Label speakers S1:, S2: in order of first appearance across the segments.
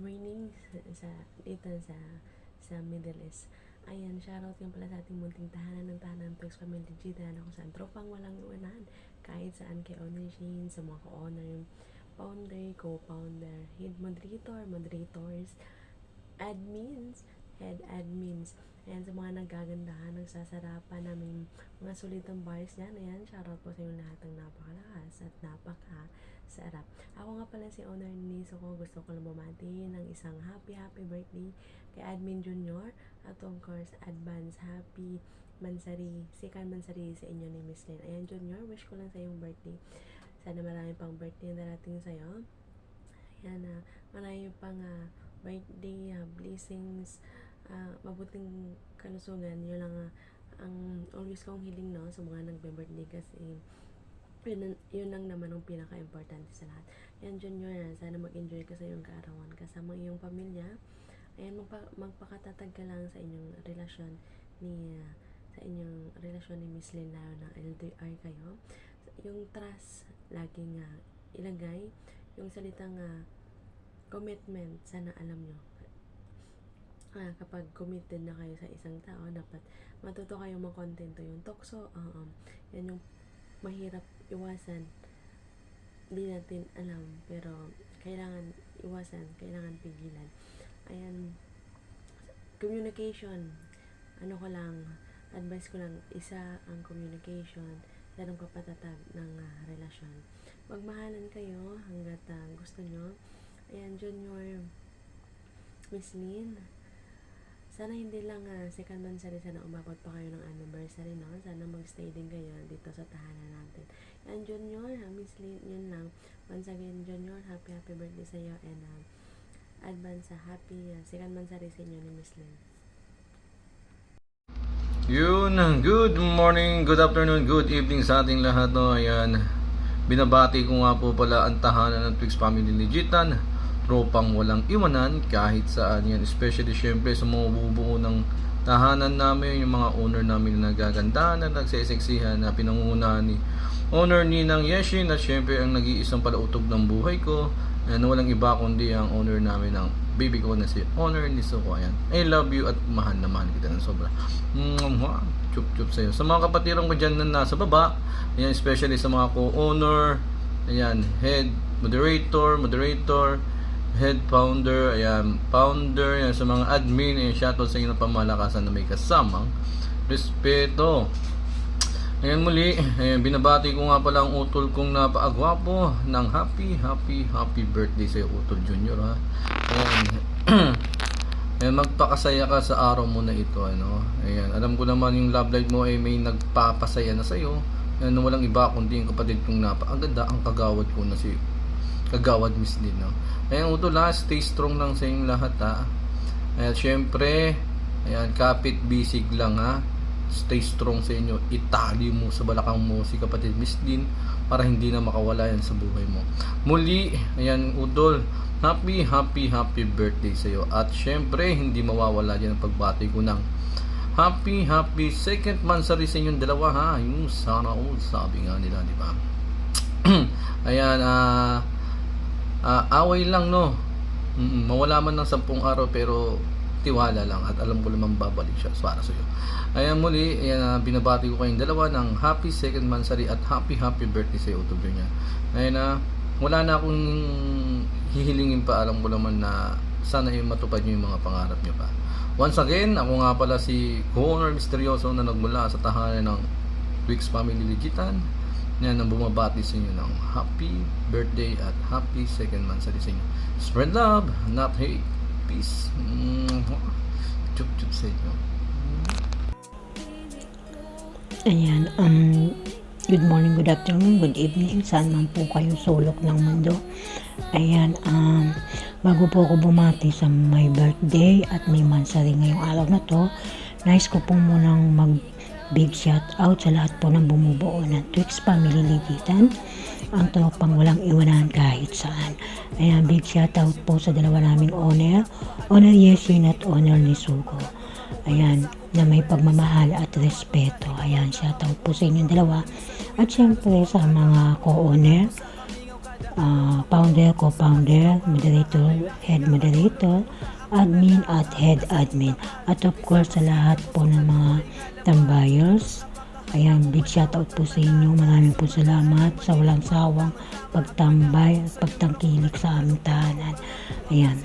S1: morning sa Middle East. Ayan, shoutout yung pala sa ating munting tahanan Twix Family Jitan, ako saan tropang walang iwanan kahit saan, kay Owner Shane, sa mga co-owner, founder, co-founder, head moderators, admins, head admins. Ayan, sa mga nagagandahan, nagsasarapan namin mga sulitang bars dyan. Ayan, shoutout po sa inyo lahat ng napakalakas at napaka-sarap. Ako nga pala si Owner Niso ko. Gusto ko lang bumati ng isang happy birthday kay Admin Junior. At of course, advance happy second Mansari sa inyo ni Miss Lynn. Ayan, Junior, wish ko lang sa iyong birthday. Sana marami pang birthday na darating sa'yo. Ayan, marami pang birthday blessings, mabuting kalusugan. Yun lang ang always kong hiling, no, sa mga nagbe-birthday, kasi yun lang naman ang pinaka-importante sa lahat. Ayan, Junior, sana mag-enjoy ka sa iyong kaarawan kasama iyong pamilya. Ayan, magpakatatag ka lang sa inyong relasyon ni Miss Lynn, lalo na LDR kayo. Yung trust, laging ilagay. Yung salitang commitment, sana alam nyo. Kapag committed na kayo sa isang tao, dapat matuto kayong makontento. Yung tokso, yan yung mahirap iwasan. Hindi natin alam, pero kailangan iwasan, kailangan pigilan. Ayan, communication, advice ko lang, isa ang communication sa kapatatag ng relasyon. Magmahalan kayo hanggat gusto nyo. Ayan, Junior, Miss Lynn, sana hindi lang second Mansari, sana umabot pa kayo ng anniversary, no? Sana magstay din kayo dito sa tahanan natin. Ayan, Junior, Miss Lynn, yun lang. Once again, Junior, happy birthday sa iyo, and advance happy second Mansari sa inyo ni Miss Lynn.
S2: Yun, good morning, good afternoon, good evening sa ating lahat, no? Ayan, binabati ko nga po pala ang tahanan ng Twix Family Legitan, tropang walang iwanan kahit saan yan, especially syempre sa mga bubuo ng tahanan namin, yung mga owner namin na nagagandahan at nagseseksihan, na pinangungunahan ni owner Ninang Yeshin, at syempre ang nag-iisang palautob ng buhay ko, na walang iba kundi ang owner namin ng baby ko na si Owner Niso ko. Ayan, I love you at mahal na mahal kita ng sobra. Chup sa'yo. Sa mga kapatiran ko dyan na nasa baba, ayan, especially sa mga co-owner, ayan, head moderator, head founder, ayan, founder, ayan, sa mga admin, ayan, shoutout sa inyo ng pamalakasan na may kasamang respeto. Ayan, muli, ayan, binabati ko nga pala ang utol kong napaagwapo ng happy birthday sa iyo, Utol Junior, ha. Ayan, ayan, magpakasaya ka sa araw mo na ito, ano. Ayan, alam ko naman yung love life mo ay may nagpapasaya na sa iyo. Ayan, walang iba kundi yung kapatid kong napakaganda, ang kagawad ko na si Kagawad Miss Lynn, no. Ayan, Utol, ha, stay strong lang sa inyong lahat, ha. Ayan, syempre, ayan, kapit bisig lang, ha. Stay strong sa inyo, itali mo sa balakang mo si kapatid Miss Lynn para hindi na makawala yan sa buhay mo. Muli, ayan, Utol, happy birthday sa iyo. At syempre, hindi mawawala dyan ang pagbati ko ng happy second Mansari sa inyong dalawa, ha. Yung sana all, sabi nga nila, di ba? Ayan, away lang, no. Mawala man ng 10 araw, pero tiwala lang, at alam ko naman babalik siya para sa iyo. Ayan, muli, ayan, binabati ko kayong dalawa ng happy second Mansari at happy birthday sa iyo, Utol niya. Ayan, wala na akong hihilingin pa, alam ko naman na sana yung matupad nyo yung mga pangarap nyo pa. Once again, ako nga pala si Co-owner Misteryoso na nagmula sa tahanan ng Twix Family Legitan. Yan ang bumabati sa inyo ng happy birthday at happy second Mansari sa inyo. Spread love, not hate. Peace. Chup sa inyo.
S3: Ayan, good morning, good afternoon, good evening, saan man po kayo sulok ng mundo. Ayan, bago po ako bumati sa my birthday at may Mansari ngayong araw na to, nice ko pong munang big shout out sa lahat po ng bumubuo ng Twix Family Legitan, ang tropang walang iwanan kahit saan. Ayan, big shout out po sa dalawa naming owner Yeshin at Owner Nisuko. Ayan, na may pagmamahal at respeto. Ayan, shout out po sa inyong dalawa. At syempre sa mga co-owner, founder, co-founder, moderator, head moderator, admin at head admin. At of course sa lahat po ng mga tambayers. Ayan, big shoutout po sa inyo. Maraming po salamat sa walang sawang pagtambay at pagtangkilik sa aming tahanan. Ayan.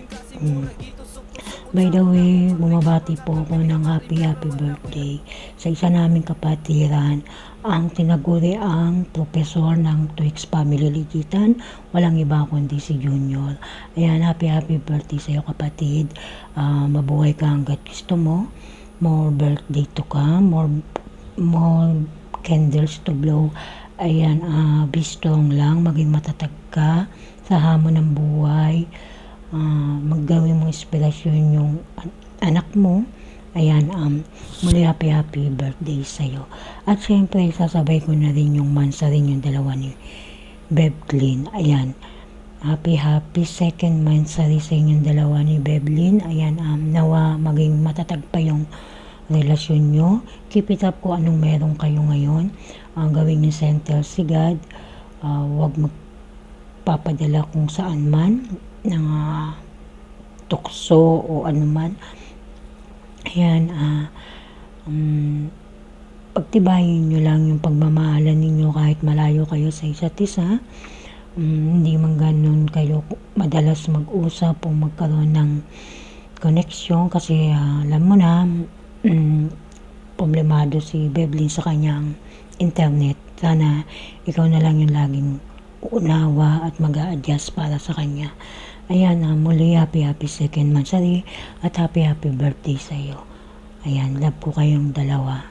S3: By the way, bumabati po ako ng happy birthday sa isa naming kapatiran, ang tinaguri ang profesor ng Twix Family Ligitan, walang iba kundi si Junior. Ayan, happy birthday sa iyo kapatid. Mabuhay ka hanggat gusto mo. More birthday to come, more candles to blow. Ayan, be strong lang, maging matatag ka sa hamon ng buhay. Maggawin mo inspirasyon yung anak mo. Ayan, muli happy birthday sa'yo. At syempre, sasabay ko na rin yung mansa rin yung dalawa ni Bebglin. Ayan, happy second mansari sa inyong dalawa ni Bebglin. Ayan, nawa maging matatag pa yung relasyon nyo. Keep it up kung anong meron kayo ngayon. Gawin nyo center si God. Huwag magpapadala kung saan man ng tukso o anuman. Ayan, pagtibayin nyo lang yung pagmamahalan ninyo kahit malayo kayo sa isa't isa. Hindi man ganun kayo madalas mag-usap o magkaroon ng connection kasi alam mo na, problemado si Bebglin sa kanyang internet. Sana ikaw na lang yung laging uunawa at mag-a-adjust para sa kanya. Ayan, muli happy second mansari at happy birthday sa iyo. Ayan, love ko kayong dalawa.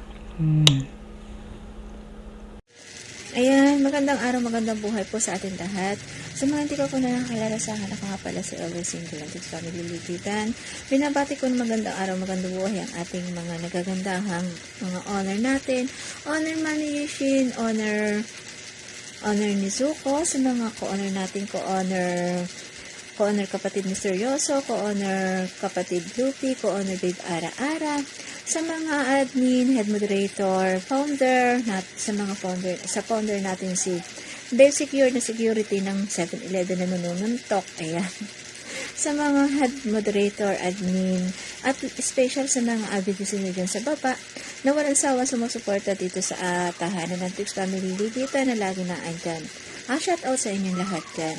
S4: Ayan, magandang araw, magandang buhay po sa ating lahat. Sa mga hindi ko po na nakakilala sa akin, ako nga pala si Elder Single ng Twix Family Ligitan. Binabati ko ng magandang araw, magandang buhay ang ating mga nagagandahang mga honor natin. Honor Manny Yushin, honor ni Zuko, sa mga ko-honor natin, ko-honor kapatid Misteryoso, ko-honor kapatid Lupi, ko-honor Babe Ara-Ara, sa mga admin, head moderator, founder, sa founder natin si Babe Secure na security ng 7-Eleven na nanununtok, ayan. Sa mga head moderator, admin, at special sa mga avid nyo dyan sa baba, na walang sawa sumusuporta dito sa tahanan ng Twix Family Ligitan na lagi na andyan. Shout out sa inyong lahat dyan.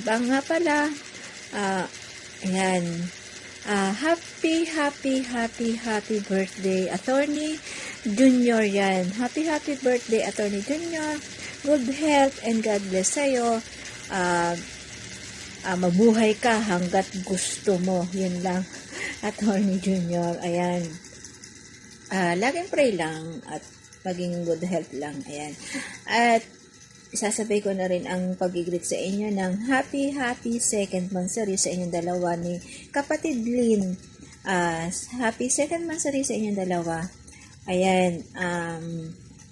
S4: Nga pala, ayan, happy birthday, Attorney Junior yan. Happy birthday, Attorney Junior. Good health and God bless sa'yo. Mabuhay ka hanggat gusto mo. Yun lang, Attorney Junior. Ayan. Laging pray lang at maging good health lang. Ayan. At isasabay ko na rin ang pag-greet sa inyo ng happy second mansari sa inyong dalawa ni kapatid Lynn. Happy second mansari sa inyong dalawa. Ayan,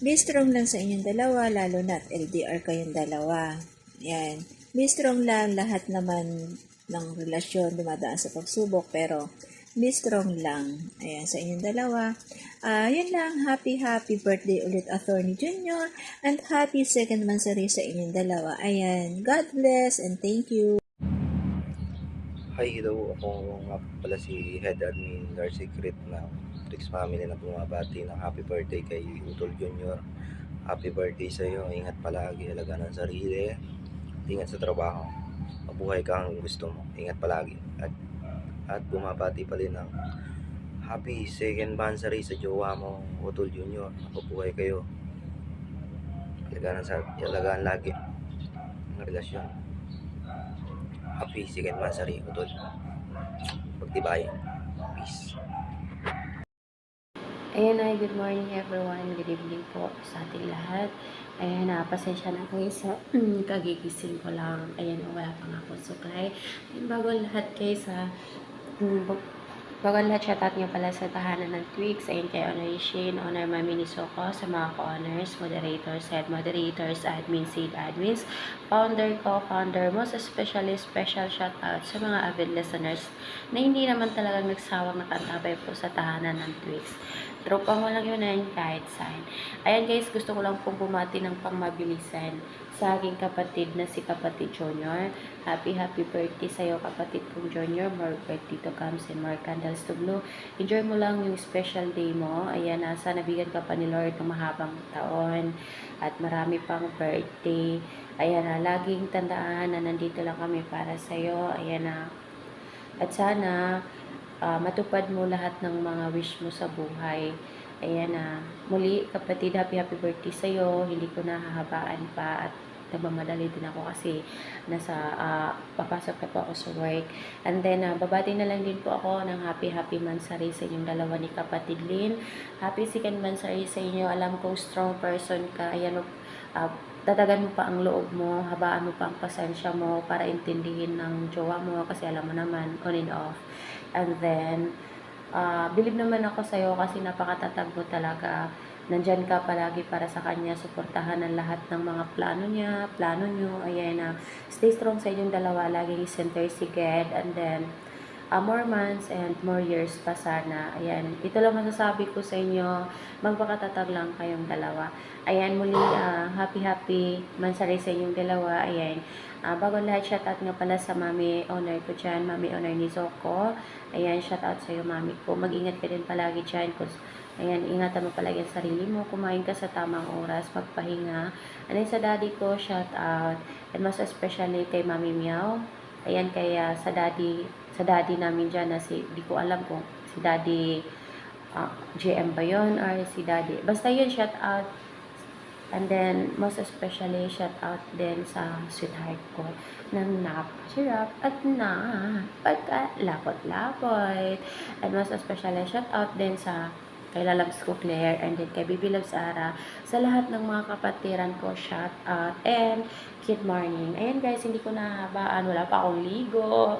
S4: be strong lang sa inyong dalawa, lalo na LDR kayong dalawa. Ayan, be strong lang, lahat naman ng relasyon dumadaan sa pagsubok, pero be strong lang. Ayan, sa inyong dalawa. Yun lang, happy birthday ulit, Attorney Junior, and happy second mansari sa inyong dalawa. Ayan, God bless and thank you.
S5: Hi, hello. Ako nga pala si Head Admin Dar Secret na Twix Family na bumabati ng happy birthday kay Utol Junior. Happy birthday sa iyo. Ingat palagi, alaga ng sarili. Ingat sa trabaho. Mabuhay ka hanggang gusto mo. Ingat palagi. At bumabati pa rin ng happy second mansari sa jowa mo, Utol Junior. Mabuhay kayo. Alagaan lagi ng relasyon. Happy second mansari, Utol. Pagtibayan. Peace.
S1: Ayan ay, good morning everyone. Good evening po sa ating lahat. Ayan, pasensya na kayo sa kagigising ko lang. Ayan, wala pa nga akong suklay. Ayan, bago lahat shoutout nga pala sa tahanan ng Twix. Ayan kay Honor Shane, Honor Mami Nisoko, sa mga co-honors, moderators, head moderators, admins, seed admins, founder, co-founder, most especially special shoutout sa mga avid listeners na hindi naman talagang nagsawang nakantabay po sa tahanan ng Twix. Tropa mo lang yun kahit saan. Ayan guys, gusto ko lang pong bumati ng pangmabilisan sa aking kapatid na si Kapatid Junior. Happy birthday sa'yo, kapatid kong Junior. More birthday to comes and more candles to blow. Enjoy mo lang yung special day mo. Ayan, sana bigyan ka pa ni Lord ng mahabang taon at marami pang birthday. Ayan na, laging tandaan na nandito lang kami para sa'yo. Ayan na. At sana matupad mo lahat ng mga wish mo sa buhay. Ayan na. Muli, kapatid, happy birthday sa'yo. Hindi ko nahahabaan pa at nagmamadali din ako kasi papasok na po ako sa work. And then, babati na lang din po ako ng happy mansari sa inyong dalawa ni Kapatid Lynn. Happy second mansari sa inyo. Alam kong strong person ka. Ayan, dadagan mo pa ang loob mo, habaan mo pa ang pasensya mo para intindihin ng jowa mo kasi alam mo naman, on and off. And then, believe naman ako sa'yo kasi napakatatag mo talaga. Nandyan ka palagi para sa kanya, suportahan ang lahat ng mga plano niya, plano nyo. Ayan na, stay strong sa inyong dalawa, laging center si God. And then, more months and more years pa sana. Ayan, ito lang masasabi ko sa inyo, magpakatatag lang kayong dalawa. Ayan, muli, happy mansari sa inyong dalawa. Ayan, bago lahat, shoutout nga pala sa mami owner ko dyan, mami owner ni Zoko. Ayan, shoutout sa iyo, mami ko. Mag-ingat ka din palagi dyan. Ayan, ingatan mo palagi ang sarili mo. Kumain ka sa tamang oras, magpahinga. Ayan, sa daddy ko, shoutout. And most especially kay Mami Meow. Ayan, kaya sa daddy namin dyan na di ko alam kung si daddy GM ba yun or si daddy. Basta yun, shoutout. And then, most especially, shout out din sa sweetheart ko na napakasarap at pagkalapot-lapot. And most especially, shout out din sa kay Lalabs ko Claire and then kay Bibi Loves Ara. Sa lahat ng mga kapatiran ko, shout out and good morning. Ayan guys, hindi ko nahabaan. Wala pa akong ligo.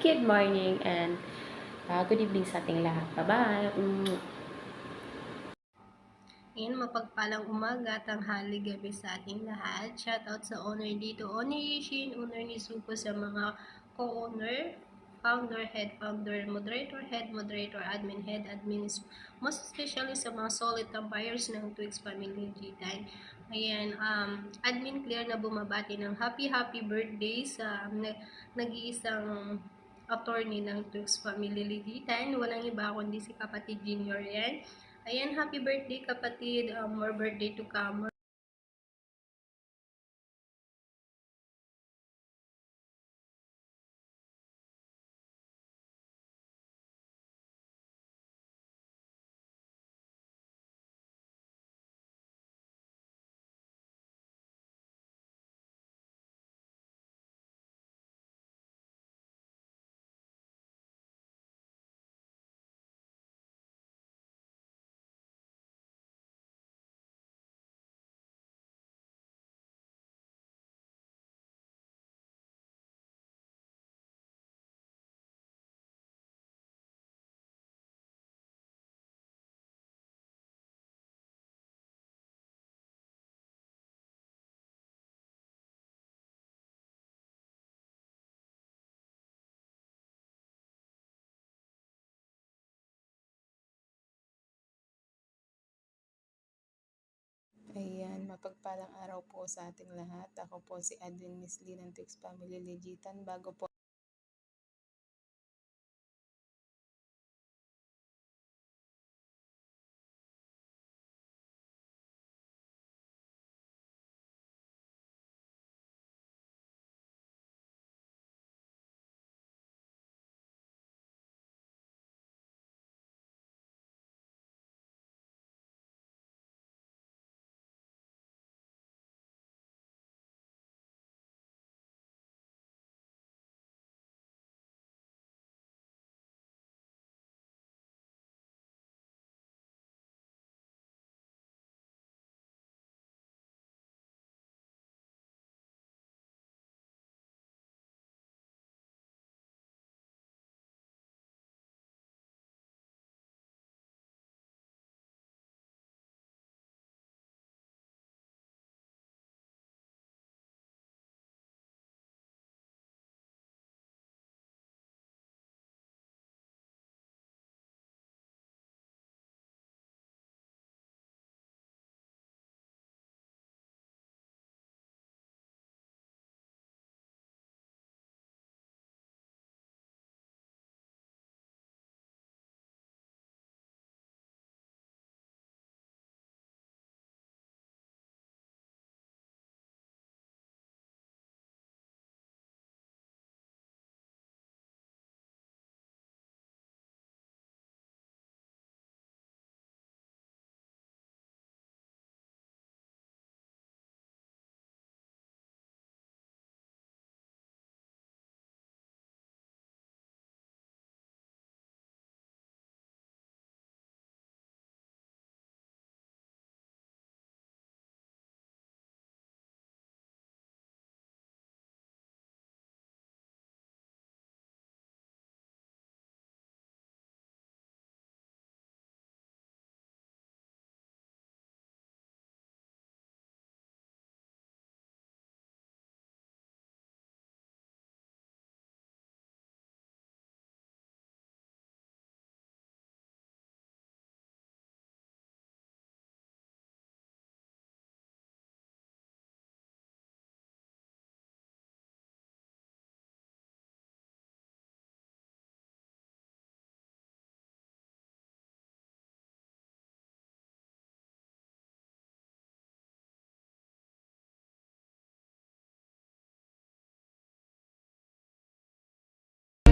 S1: Good morning and good evening sa ating lahat. Bye-bye.
S6: Ngayon, mapagpalang umaga, tanghali, gabi sa ating lahat. Shoutout sa owner dito, owner Yishin, owner ni Suko, sa mga co-owner, founder, head founder, moderator, head moderator, admin, head admin, most especially sa mga solid buyers ng Twigs Family G-Time. Ayan, admin Claire na bumabati ng happy birthday sa nag-iisang attorney ng Twigs Family G-Time. Walang iba kundi si Kapatid Junior yan. Ayan, happy birthday kapatid, more birthday to come.
S7: Ayan, mapagpalang araw po sa ating lahat. Ako po si Adwin Miss Lee ng Tix Family Legitan. Bago po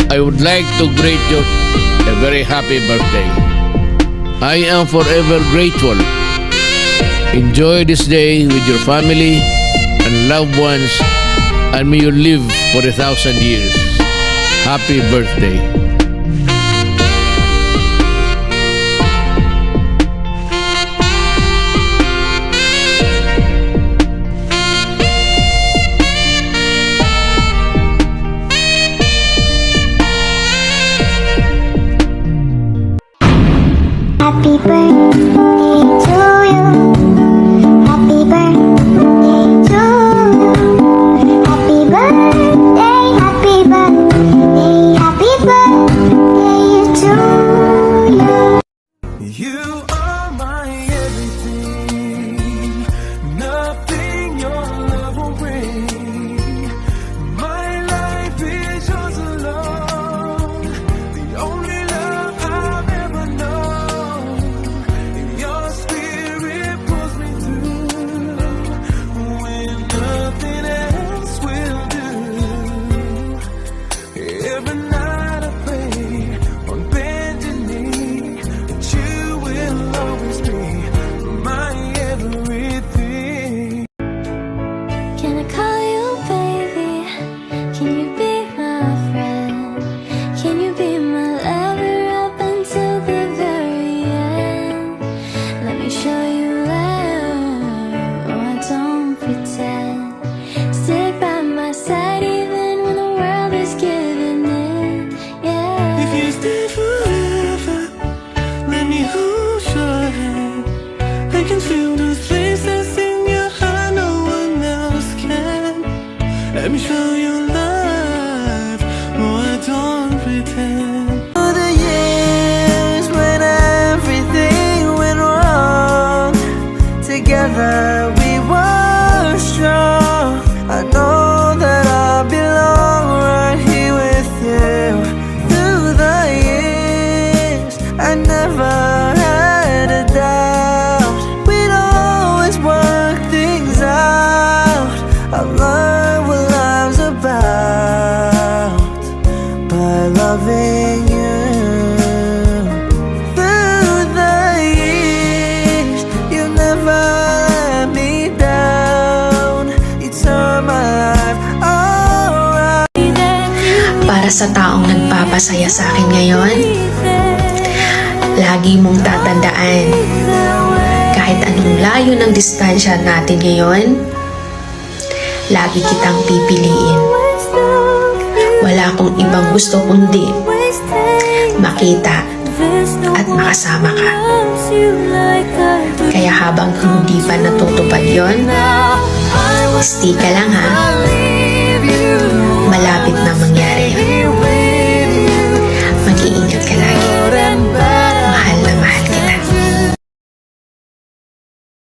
S8: I would like to greet you a very happy birthday. I am forever grateful. Enjoy this day with your family and loved ones, and may you live for 1,000 years. Happy birthday.
S9: Happy birthday to you. Happy birthday to you. Happy birthday, happy birthday, happy birthday to you.
S10: You are my everything. Nothing your love will bring. My life is yours alone. The only love I've ever known. Your spirit pulls me through when nothing else will do. Every night I pray on bended knee that you will always be my everything.
S9: Can I call you baby? Can you be my friend? Can you be my lover up until the very end? Let me show you love. Oh, I don't pretend. Stick by my side even when the world is giving in. Yeah.
S10: If you stay forever, let me hold your hand. I can feel those places in your heart no one else can. Let me show you love. Oh, I don't pretend. All the years when everything went wrong, together we were strong. I know that I belong right here with you. Through the years, I never had a doubt. We'd always work things out. I've learned what life's about by loving you. Through the years, you never let me down. You turn my life around.
S11: Para sa taong nagpapasaya sa akin ngayon, lagi mong tatandaan, kahit anong layo ng distansya natin ngayon, lagi kitang pipiliin. Wala akong ibang gusto kundi makita at makasama ka. Kaya habang hindi pa natutupad yon, stay ka lang ha. Malapit na mangyari yun.